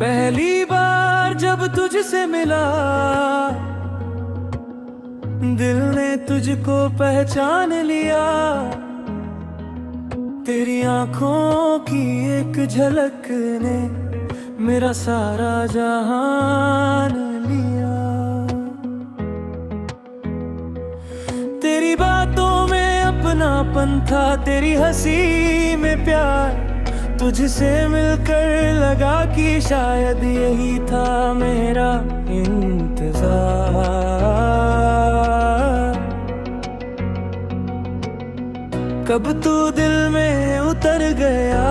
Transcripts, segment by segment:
पहली बार जब तुझसे मिला, दिल ने तुझको पहचान लिया। तेरी आंखों की एक झलक ने मेरा सारा जहान लिया। तेरी बातों में अपनापन था, तेरी हंसी में प्यार। तुझसे मिलकर लगा कि शायद यही था मेरा इंतजार। कब तू दिल में उतर गया,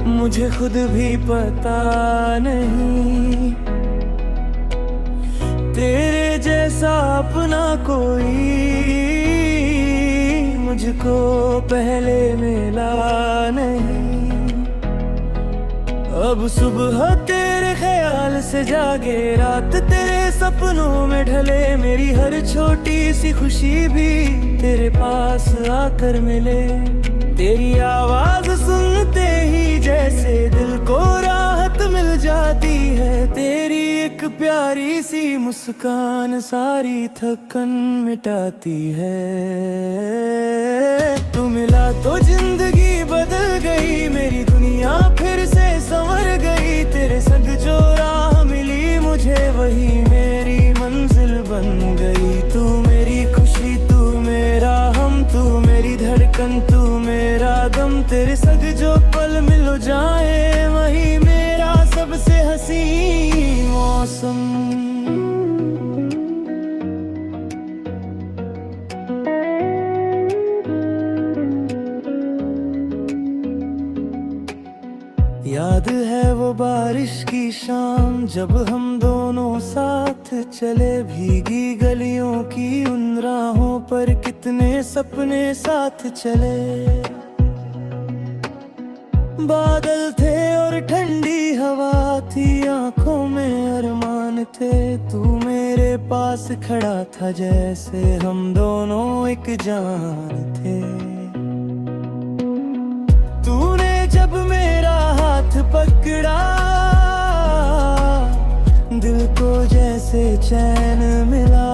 मुझे खुद भी पता नहीं। तेरे जैसा अपना कोई मुझको पहले मिला नहीं। अब सुबह तेरे ख्याल से जागे, रात तेरे सपनों में ढले। मेरी हर छोटी सी खुशी भी तेरे पास आकर मिले। तेरी आवाज सुनते ही जैसे दिल को राहत मिल जाती है। तेरी एक प्यारी सी मुस्कान सारी थकन मिटाती है। तू मिला तो जिंदगी बदल गई, मेरी दुनिया फिर से संवर गई। तेरे संग जो राह मिली मुझे, वही मेरी मंजिल बन गई। तू मेरी खुशी, तू मेरा हम, तू मेरी धड़कन, तू मेरा गम। तेरे संग जो पल मिल जाए, वही मेरा सबसे हंसी मौसम। याद है वो बारिश की शाम, जब हम दोनों साथ चले। भीगी गलियों की उन राहों पर कितने सपने साथ चले। बादल थे और ठंडी हवा थी, आंखों में अरमान थे। तू मेरे पास खड़ा था जैसे हम दोनों एक जान थे। तूने जब मेरा हाथ पकड़ा, दिल को जैसे चैन मिला।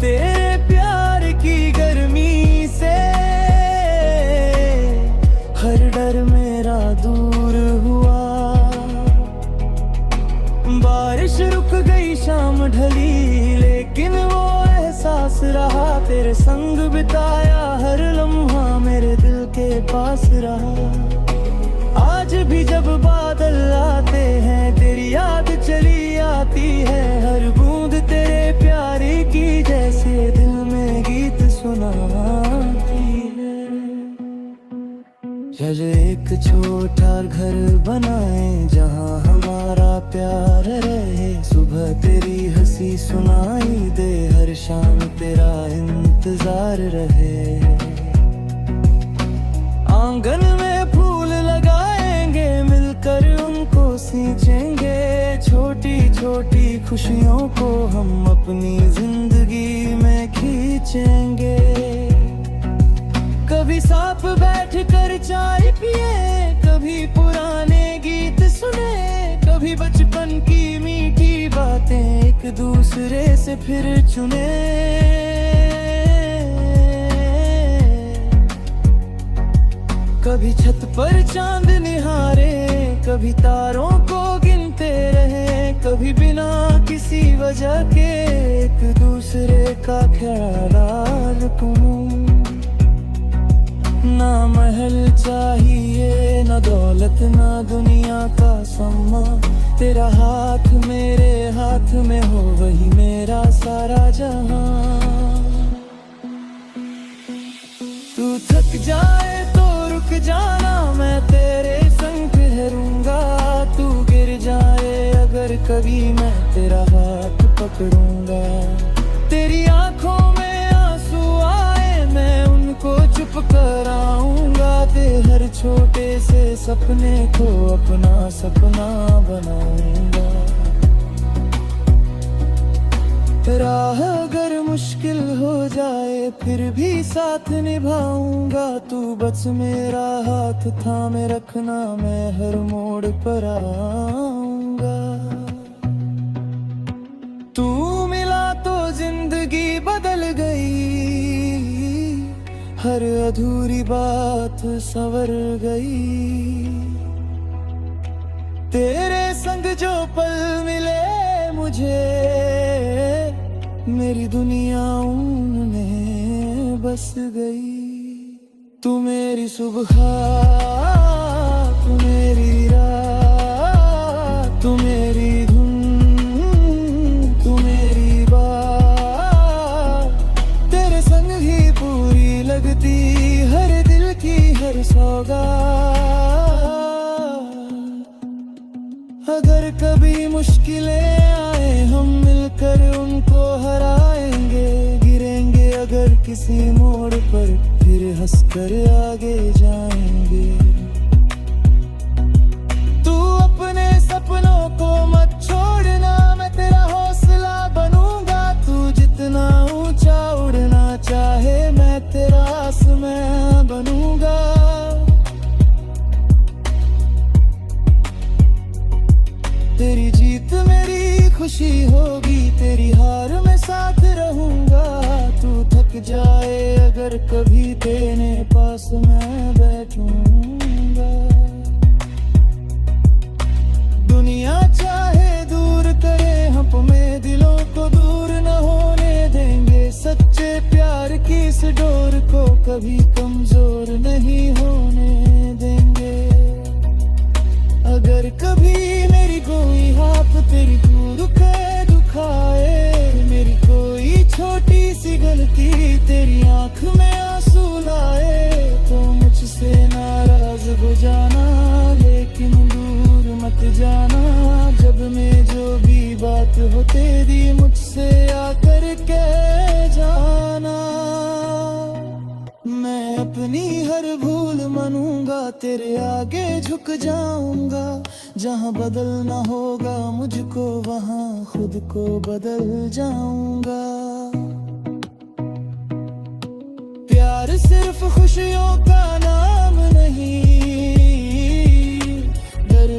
तेरे प्यार की गर्मी से हर डर मेरा दूर हुआ। बारिश रुक गई, शाम ढली, लेकिन वो एहसास रहा। तेरे संग बिताया हर लम्हा मेरे दिल के पास रहा। आज भी जब बादल आते हैं, तेरी याद चली आती है। हर बूंद तेरे प्यारे की जैसे दिल में गीत सुनाती है। चल एक छोटा घर बनाए, जहाँ हमारा प्यार रहे। सुबह तेरी हंसी सुनाई दे, हर शाम तेरा इंतजार रहे। आंगन में फूल लगाएंगे, मिलकर उनको सींचेंगे। छोटी छोटी खुशियों को हम अपनी जिंदगी में खींचेंगे। कभी साथ बैठ कर चाय पिए, कभी पुराने गीत सुने। कभी बचपन की मीठी बातें एक दूसरे से फिर चुने। कभी छत पर चांद निहारे, कभी तारों को गिनते रहे। कभी बिना किसी वजह के एक दूसरे का ख्याल रखूं। ना महल चाहिए, ना दौलत, ना दुनिया का सम्मान। तेरा हाथ मेरे हाथ में हो, वही मेरा सारा जहां। तू थक जाए तो रुक जाना, मैं तेरे संग ठहरूंगा। तू गिर जाए अगर कभी, मैं तेरा हाथ पकड़ूंगा। तेरी आंखों में आंसू आए, मैं उनको चुप कराऊंगा। ते हर छोटे से सपने को अपना सपना बनाऊंगा। राह अगर मुश्किल हो जाए, फिर भी साथ निभाऊंगा। तू बस मेरा हाथ थामे रखना, मैं हर मोड़ पर आऊंगा। तू मिला तो जिंदगी बदल गई, हर अधूरी बात संवर गई। तेरे संग जो पल मिले मुझे, मेरी दुनिया उनमें बस गई। तू मेरी सुबह, तू मेरी रात, तू मेरी धुन, तू मेरी बात। तेरे संग ही पूरी लगती हर दिल की हर सौगात। अगर कभी मुश्किलें आए हम मिलकर उनको हराएंगे। गिरेंगे अगर किसी मोड़ पर फिर हंसकर आगे जाएंगे। तू अपने सपनों को मत छोड़ना, मैं तेरा हौसला बनूंगा। तू जितना ऊंचा उड़ना चाहे मैं तेरा आसमान बनूंगा। तेरी जीत मेरी खुशी होगी, तेरी हार में साथ रहूंगा। तू थक जाए अगर कभी तेरे पास मैं बैठूंगा। दुनिया चाहे दूर करे हमें दिलों को दूर न होने देंगे। सच्चे प्यार की इस डोर को कभी कमजोर नहीं होने देंगे। अगर कभी मेरी कोई हाथ तेरी तू दुखाए, मेरी कोई छोटी सी गलती तेरी आंख में आंसू लाए, तो मुझसे नाराज हो जाना लेकिन दूर मत जाना। जब मैं जो भी बात हो तेरी मुझसे आकर कह जाना। मैं अपनी हर भूल मानूंगा, तेरे आगे झुक जाऊंगा। जहाँ बदलना होगा मुझको वहाँ खुद को बदल जाऊंगा। प्यार सिर्फ खुशियों का नाम नहीं, डर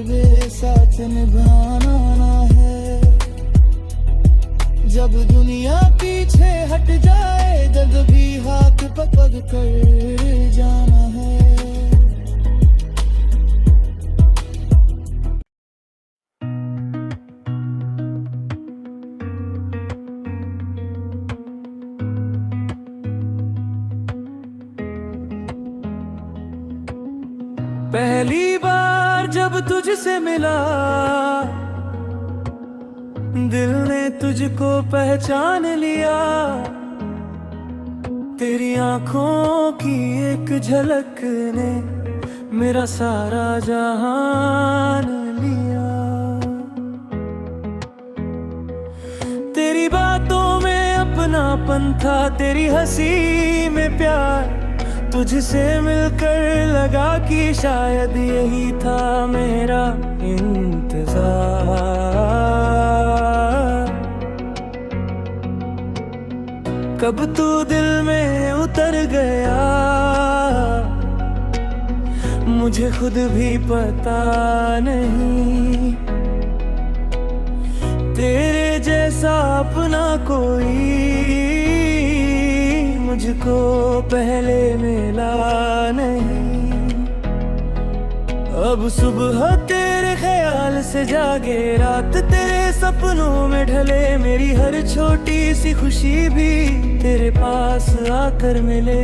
साथ निभाना ना है। जब दुनिया पीछे हट जाए जब भी हाथ पकड़ कर जाना है। पहली बार जब तुझसे मिला दिल ने तुझको पहचान लिया। तेरी आंखों की एक झलक ने मेरा सारा जहान लिया। तेरी बातों में अपनापन था, तेरी हंसी में प्यार। तुझसे मिलकर लगा कि शायद यही था मेरा इंतजार। कब तू दिल में उतर गया मुझे खुद भी पता नहीं। तेरे जैसा अपना कोई मुझको पहले मिला नहीं। अब सुबह तेरे ख्याल से जागे, रात तेरे सपनों में ढले। मेरी हर छोटी सी खुशी भी तेरे पास आकर मिले।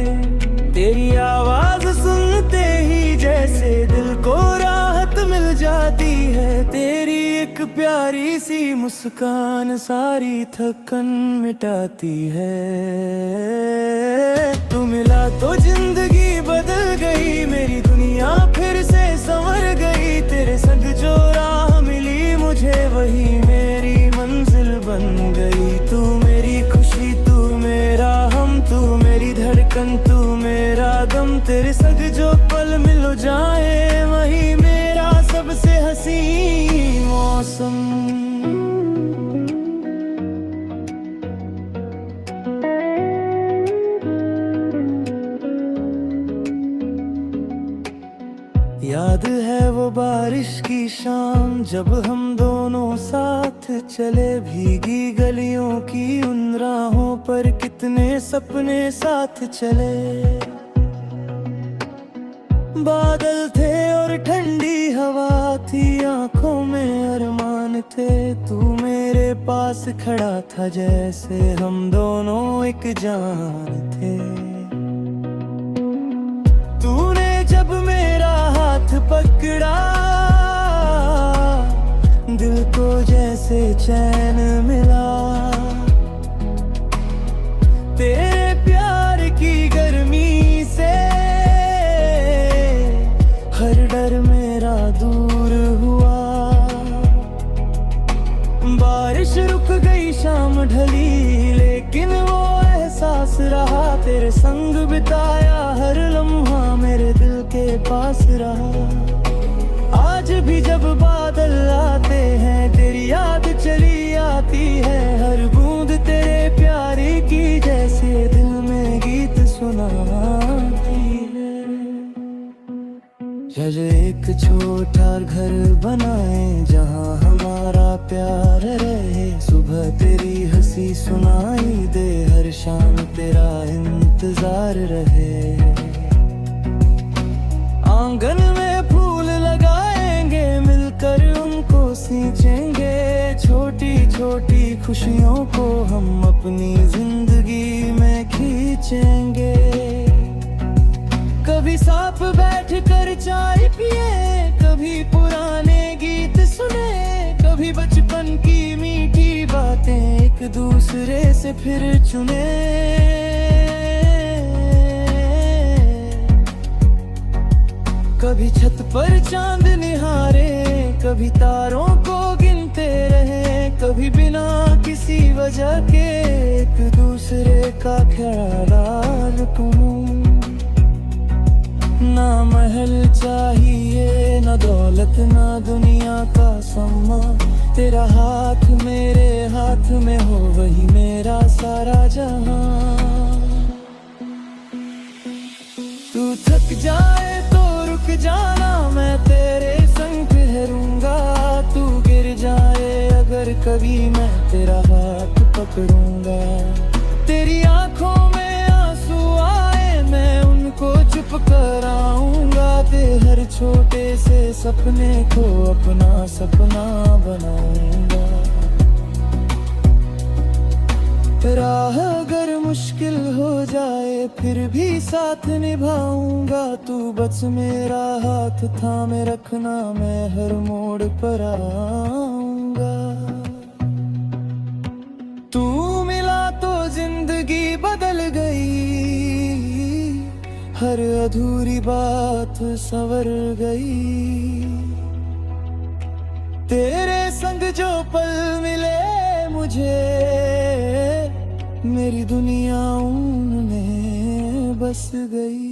तेरी आवाज सुनते ही जैसे दिल को राहत मिल जाती है। तेरी एक प्यारी सी मुस्कान सारी थकन मिटाती है। तू मिला तो जिंदगी बदल गई, मेरी दुनिया फिर से संवर गई। तेरे संग जो राह मिली मुझे वही मेरी मंजिल बन गई। तू मेरी खुशी, तू मेरा हम, तू मेरी धड़कन, तू मेरा गम। तेरे संग जो पल मिल जाए वही मेरा सबसे हंसी मौसम। बारिश की शाम जब हम दोनों साथ चले, भीगी गलियों की उन राहों पर कितने सपने साथ चले। बादल थे और ठंडी हवा थी, आंखों में अरमान थे। तू मेरे पास खड़ा था जैसे हम दोनों एक जान थे। तूने जब मेरा हाथ पकड़ा, दिल को जैसे चैन मिला। तेरे प्यार की गर्मी से हर डर मेरा दूर हुआ। बारिश रुक गई, शाम ढली, लेकिन वो एहसास रहा। तेरे संग बिताया हर लम्हा मेरे दिल के पास रहा। आज भी जब बादल आते हैं, तेरी याद चली आती है। हर बूंद तेरे प्यारे की जैसे दिल में गीत सुनाती है। चल एक छोटा घर बनाए जहाँ हमारा प्यार रहे। सुबह तेरी हंसी सुनाई दे, हर शाम तेरा इंतजार रहे। आंगन में फूल लगाएंगे, मिलकर उनको सींचेंगे। छोटी छोटी खुशियों को हम अपनी जिंदगी में खींचेंगे। कभी साथ बैठ कर चाय पिए, कभी पुराने गीत सुने, कभी बचपन की मीठी बातें एक दूसरे से फिर चुने। कभी छत पर चांद निहारे, कभी तारों को गिनते रहे। कभी बिना किसी वजह के एक दूसरे का ख्याल रखूं। ना महल चाहिए, ना दौलत, ना दुनिया का सम्मान। तेरा हाथ मेरे हाथ में हो, वही मेरा सारा जहां। तू थक जाए तो रुक जाना, मैं तेरे संग ठहरूंगा। तू गिर जाए अगर कभी, मैं तेरा हाथ पकड़ूंगा। तेरी आंखों में आंसू आए, मैं उनको चुप कराऊंगा। ते हर छोटे से सपने को अपना सपना बनाऊंगा। राह अगर मुश्किल हो जाए, फिर भी साथ निभाऊंगा। तू बस मेरा हाथ थामे रखना, मैं हर मोड़ पर आऊंगा। तू मिला तो जिंदगी बदल गई, हर अधूरी बात संवर गई। तेरे संग जो पल मिले मुझे, मेरी दुनिया उनमें बस गई।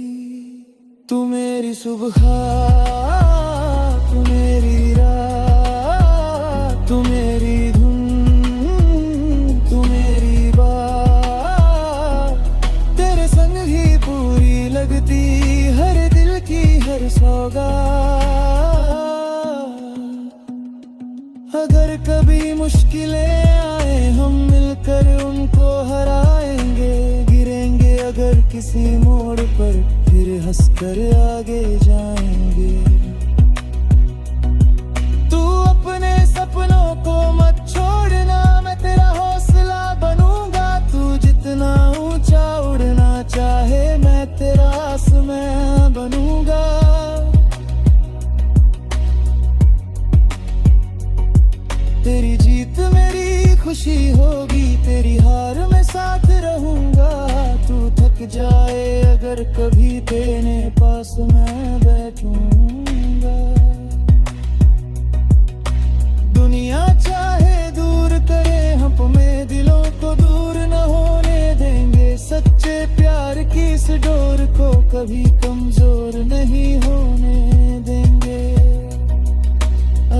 तू मेरी सुबह, तू मेरी रात, तू मेरी धुन, तू मेरी बात। तेरे संग ही पूरी लगती हर दिल की हर सौगात। अगर कभी मुश्किलें आए, हम मिलकर उनको हराएंगे। गिरेंगे अगर किसी मोड़ पर, फिर हंसकर आगे जाएंगे। तू अपने सपनों को मत छोड़ना, मैं तेरा हौसला बनूंगा। तू जितना ऊंचा उड़ना चाहे, मैं तेरा आसमान बनूंगा। तेरी जीत मेरी खुशी होगी, तेरी हार में साथ रहूंगा। तू थक जाए अगर कभी, तेरे पास मैं बैठूंगा। दुनिया चाहे दूर करे, हम में दिलों को दूर न होने देंगे। सच्चे प्यार की इस डोर को कभी कमजोर नहीं होने देंगे।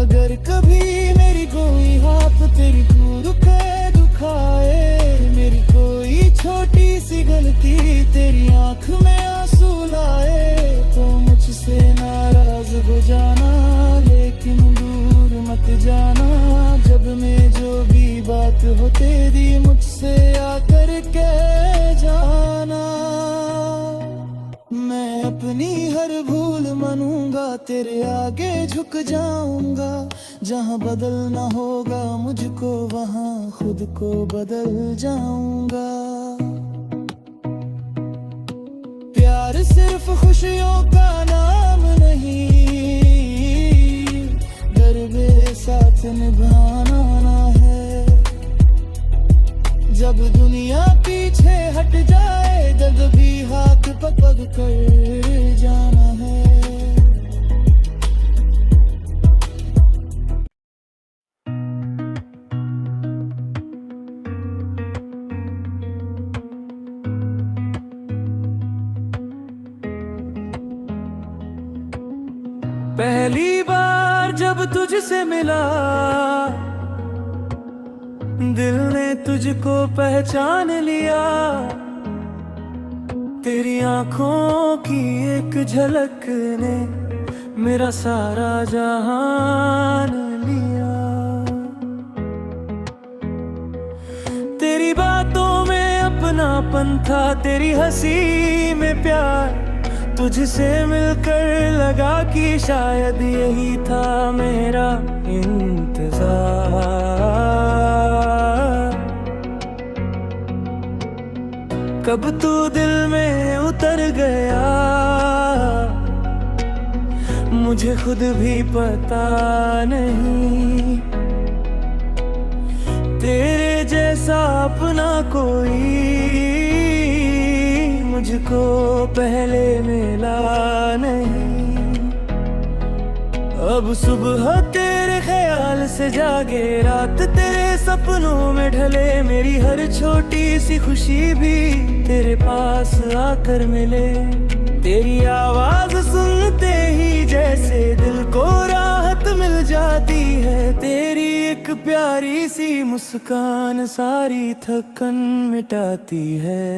अगर कभी मेरी कोई हाथ तेरी को दुखाए, मेरी कोई छोटी सी गलती तेरी आंख में आंसू लाए, तो मुझसे नाराज हो जाना, लेकिन तेरी मुझसे आकर के जाना। मैं अपनी हर भूल मानूंगा, तेरे आगे झुक जाऊंगा। जहाँ बदलना होगा मुझको वहाँ खुद को बदल जाऊंगा। प्यार सिर्फ खुशियों का नाम नहीं, दर्द साथ निभाना ना है। जब दुनिया पीछे हट जाए, जब भी हाथ पकड़ कर जाना है। पहली बार जब तुझसे मिला, दिल ने तुझको पहचान लिया। तेरी आंखों की एक झलक ने मेरा सारा जहान लिया। तेरी बातों में अपनापन था, तेरी हंसी में प्यार। तुझसे मिलकर लगा कि शायद यही था मेरा इंतजार। कब तू दिल में उतर गया, मुझे खुद भी पता नहीं। तेरे जैसा अपना कोई मुझको पहले मिला नहीं। अब सुबह तेरे ख्याल से जागे, रात तेरे सपनों में ढले। मेरी हर छोटी सी खुशी भी तेरे पास आकर मिले। तेरी आवाज सुनते ही जैसे दिल को राहत मिल जाती है। तेरी एक प्यारी सी मुस्कान सारी थकन मिटाती है।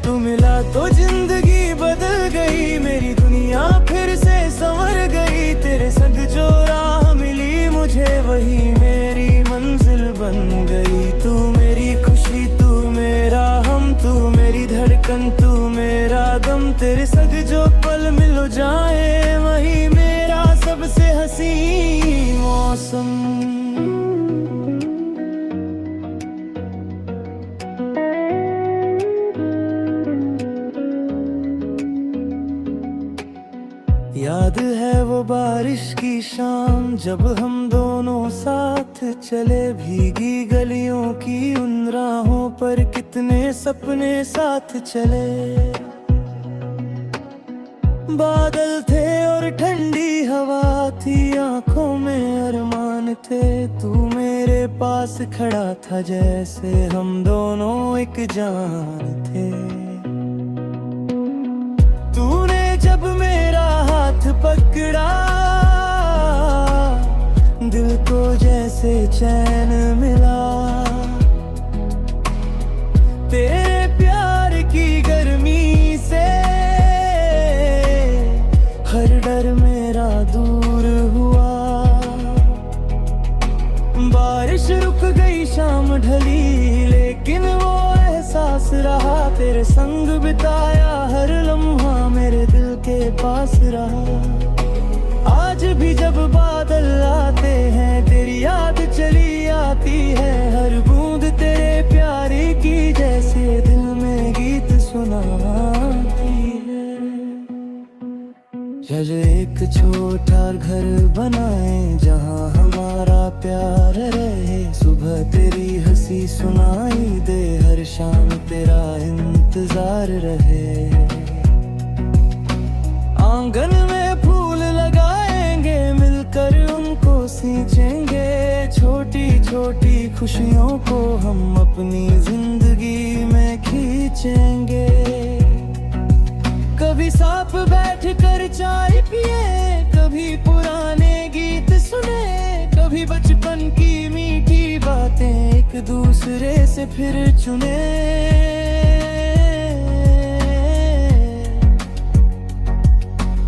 तू मिला तो जिंदगी बदल गई, मेरी दुनिया फिर से संवर गई। तेरे संग जो राह मिली मुझे, वही मेरी मंजिल बन गई। तू मेरी खुशी, तू मेरा हम, तू मेरी धड़कन, तू मेरा गम। तेरे संग जो पल मिल जाए, वही मेरा सबसे हंसी मौसम। याद है वो बारिश की शाम, जब हम दोनों साथ चले। भीगी गलियों की उन राहों पर कितने सपने साथ चले। बादल थे और ठंडी हवा थी, आंखों में अरमान थे। तू मेरे पास खड़ा था जैसे हम दोनों एक जान थे। तूने जब मेरा हाथ पकड़ा, दिल को जैसे चैन मिला। तेरे प्यार की गर्मी से हर डर मेरा दूर हुआ। बारिश रुक गई, शाम ढली, लेकिन वो एहसास रहा। तेरे संग बिताया हर लम्हा मेरे दिल के पास रहा। आज भी जब बादल आते हैं, तेरी याद चली आती है। हर बूंद तेरे प्यारे की जैसे दिल में गीत सुनाती है। चल एक छोटा घर बनाए, जहाँ हमारा प्यार रहे। सुबह तेरी हंसी सुनाई दे, हर शाम तेरा इंतजार रहे। आंगन में फूल लगाएंगे, मिलकर उनको सींचेंगे। छोटी छोटी खुशियों को हम अपनी जिंदगी में खींचेंगे। कभी साथ बैठ कर चाय पिए, कभी पुराने गीत सुने। कभी बचपन की मीठी बातें एक दूसरे से फिर चुने।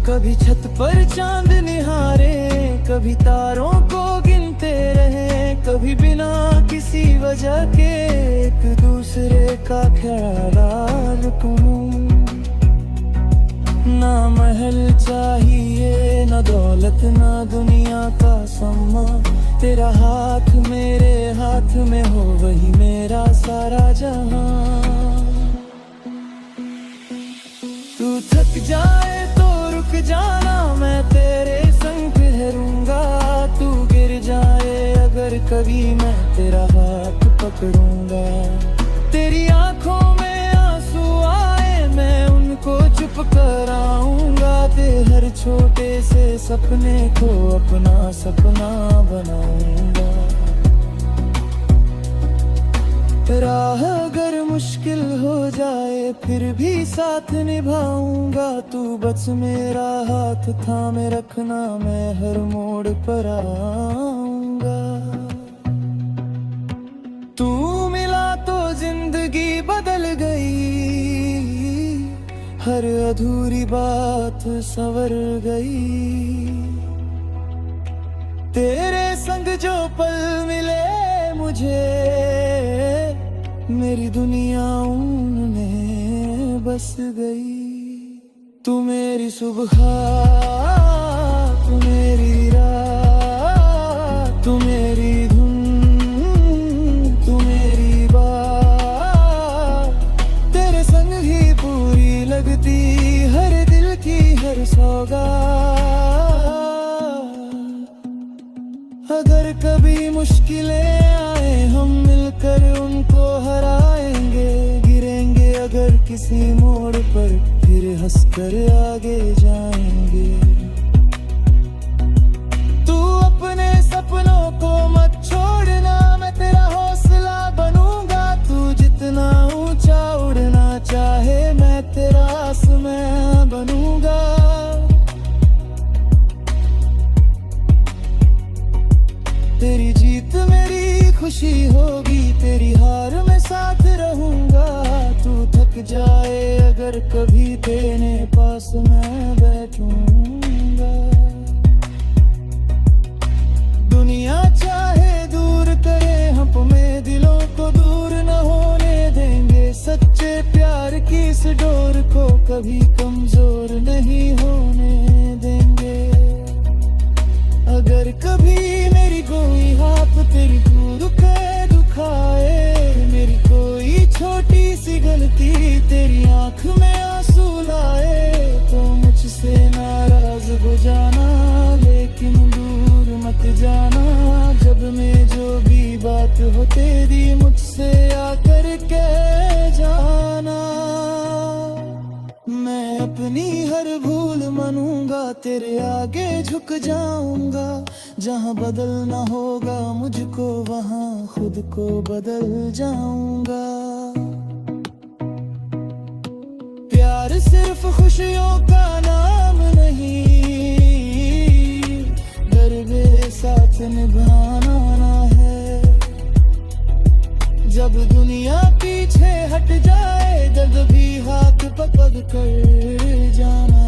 कभी छत पर चांद निहारे, कभी तारों को गिनते रहे। कभी बिना वजह के एक दूसरे का ख्याल रखूं। ना महल चाहिए न दौलत ना दुनिया का सम्मान, तेरा हाथ मेरे हाथ में हो वही मेरा सारा जहां। तू थक जाए तो रुक जाना, मैं तेरे संग ठहरूंगा। तू गिर जाए अगर कभी मैं तेरा हाथ पकड़ूंगा। तेरी आंखों में आंसू आए मैं उनको चुप कराऊंगा। ते हर छोटे से सपने को अपना सपना बनाऊंगा। राह अगर मुश्किल हो जाए फिर भी साथ निभाऊंगा। तू बस मेरा हाथ थामे रखना, मैं हर मोड़ पर आऊंगा। तू मिला तो जिंदगी बदल गई, हर अधूरी बात संवर गई। तेरे संग जो पल मिले मुझे, मेरी दुनिया उनमें बस गई। तू मेरी सुबह, तू मेरी रात, तू मेरी धुन, तू मेरी बात। तेरे संग ही पूरी लगती हर दिल की हर सौगात। अगर कभी मुश्किलें आए हम मिलकर उनको हराएंगे। गिरेंगे अगर किसी मोड़ पर फिर हंसकर आगे जाएंगे। तू अपने सपनों को मत छोड़ना, मैं तेरा हौसला बनूंगा। तू जितना ऊंचा उड़ना चाहे मैं तेरा आसमान बनूंगा। तेरी जीत मेरी खुशी होगी, तेरी हार में साथ रहूंगा। तू थक जाए अगर कभी तेरे पास मैं बैठूंगा। दुनिया चाहे दूर करे हमें दिलों को दूर न होने देंगे। सच्चे प्यार की इस डोर को कभी कमजोर नहीं होने देंगे। अगर कभी मेरी कोई हाथ तेरी को दुखाए, मेरी कोई छोटी सी गलती तेरी आंख में आंसू लाए, तो मुझसे नाराज हो जाना लेकिन दूर मत जाना। जब मैं जो भी बात हो तेरी मुझसे आकर कह जाना। मैं अपनी हर भूल मानूंगा, तेरे आगे झुक जाऊंगा। जहां बदलना होगा मुझको वहां खुद को बदल जाऊंगा। प्यार सिर्फ खुशियों का नाम नहीं, दर्द साथ निभाना ना है। जब दुनिया पीछे हट जाए दर्द भी हाथ पकड़ कर जाना।